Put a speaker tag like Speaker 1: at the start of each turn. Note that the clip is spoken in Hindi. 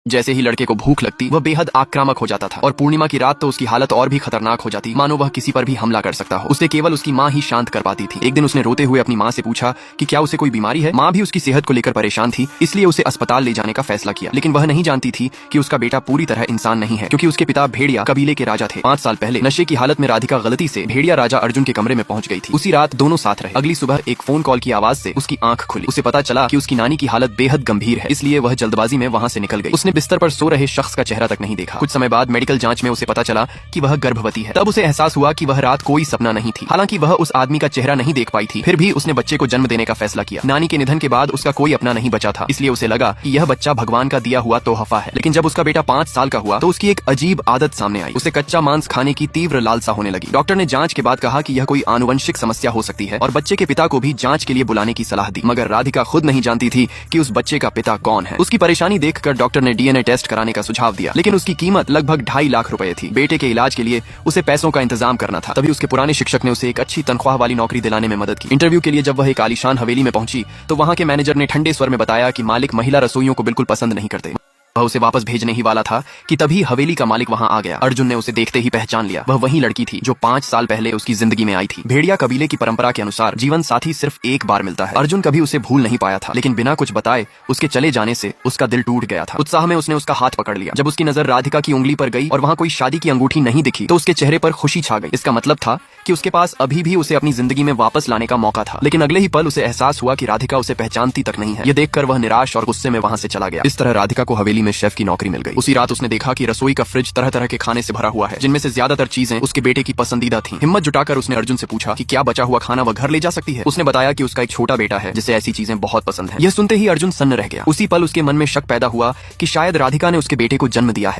Speaker 1: जैसे ही लड़के को भूख लगती वह बेहद आक्रामक हो जाता था और पूर्णिमा की रात तो उसकी हालत और भी खतरनाक हो जाती, मानो वह किसी पर भी हमला कर सकता हो। उसे केवल उसकी माँ ही शांत कर पाती थी। एक दिन उसने रोते हुए अपनी माँ से पूछा कि क्या उसे कोई बीमारी है। माँ भी उसकी सेहत को लेकर परेशान थी, इसलिए उसे अस्पताल ले जाने का फैसला किया। लेकिन वह नहीं जानती थी कि उसका बेटा पूरी तरह इंसान नहीं है, क्योंकि उसके पिता भेड़िया कबीले के राजा थे। 5 साल पहले नशे की हालत में राधिका गलती से भेड़िया राजा अर्जुन के कमरे में पहुंच गई थी। उसी रात दोनों साथ रहे। अगली सुबह एक फोन कॉल की आवाज से उसकी आंख खुली। उसे पता चला कि उसकी नानी की हालत बेहद गंभीर है, इसलिए वह जल्दबाजी में वहां से निकल गई। उसने बिस्तर पर सो रहे शख्स का चेहरा तक नहीं देखा। कुछ समय बाद मेडिकल जांच में उसे पता चला कि वह गर्भवती है। तब उसे एहसास हुआ कि वह रात कोई सपना नहीं थी। हालांकि वह उस आदमी का चेहरा नहीं देख पाई थी, फिर भी उसने बच्चे को जन्म देने का फैसला किया। नानी के निधन के बाद उसका कोई अपना नहीं बचा था, इसलिए उसे लगा कि यह बच्चा भगवान का दिया हुआ तोहफा है। लेकिन जब उसका बेटा 5 साल का हुआ तो उसकी एक अजीब आदत सामने आई। उसे कच्चा मांस खाने की तीव्र लालसा होने लगी। डॉक्टर ने जांच के बाद कहा कि यह कोई आनुवंशिक समस्या हो सकती है और बच्चे के पिता को भी जांच के लिए बुलाने की सलाह दी। मगर राधिका खुद नहीं जानती थी कि उस बच्चे का पिता कौन है। उसकी परेशानी देखकर डॉक्टर ने डीएनए टेस्ट कराने का सुझाव दिया, लेकिन उसकी कीमत लगभग 2.5 लाख रुपए थी। बेटे के इलाज के लिए उसे पैसों का इंतजाम करना था। तभी उसके पुराने शिक्षक ने उसे एक अच्छी तनख्वाह वाली नौकरी दिलाने में मदद की। इंटरव्यू के लिए जब वह एक आलीशान हवेली में पहुंची तो वहां के मैनेजर ने ठंडे स्वर में बताया कि मालिक महिला रसोइयों को बिल्कुल पसंद नहीं करते। वह उसे वापस भेजने ही वाला था कि तभी हवेली का मालिक वहां आ गया। अर्जुन ने उसे देखते ही पहचान लिया। वह वही लड़की थी जो 5 साल पहले उसकी जिंदगी में आई थी। भेड़िया कबीले की परंपरा के अनुसार जीवन साथी सिर्फ एक बार मिलता है। अर्जुन कभी उसे भूल नहीं पाया था, लेकिन बिना कुछ बताए उसके चले जाने से उसका दिल टूट गया था। उत्साह में उसने उसका हाथ पकड़ लिया। जब उसकी नजर राधिका की उंगली पर गई और वहां कोई शादी की अंगूठी नहीं दिखी तो उसके चेहरे पर खुशी छा गई। इसका मतलब था कि उसके पास अभी भी उसे अपनी जिंदगी में वापस लाने का मौका था। लेकिन अगले ही पल उसे एहसास हुआ कि राधिका उसे पहचानती तक नहीं है। यह देखकर वह निराश और गुस्से में वहां से चला गया। इस तरह राधिका को हवेली में शेफ की नौकरी मिल गई। उसी रात उसने देखा कि रसोई का फ्रिज तरह तरह के खाने से भरा हुआ है, जिनमें से ज्यादातर चीजें उसके बेटे की पसंदीदा थीं। हिम्मत जुटाकर उसने अर्जुन से पूछा कि क्या बचा हुआ खाना वह घर ले जा सकती है। उसने बताया कि उसका एक छोटा बेटा है जिसे ऐसी चीजें बहुत पसंद है। यह सुनते ही अर्जुन सन्न रह गया। उसी पल उसके मन में शक पैदा हुआ कि शायद राधिका ने उसके बेटे को जन्म दिया है।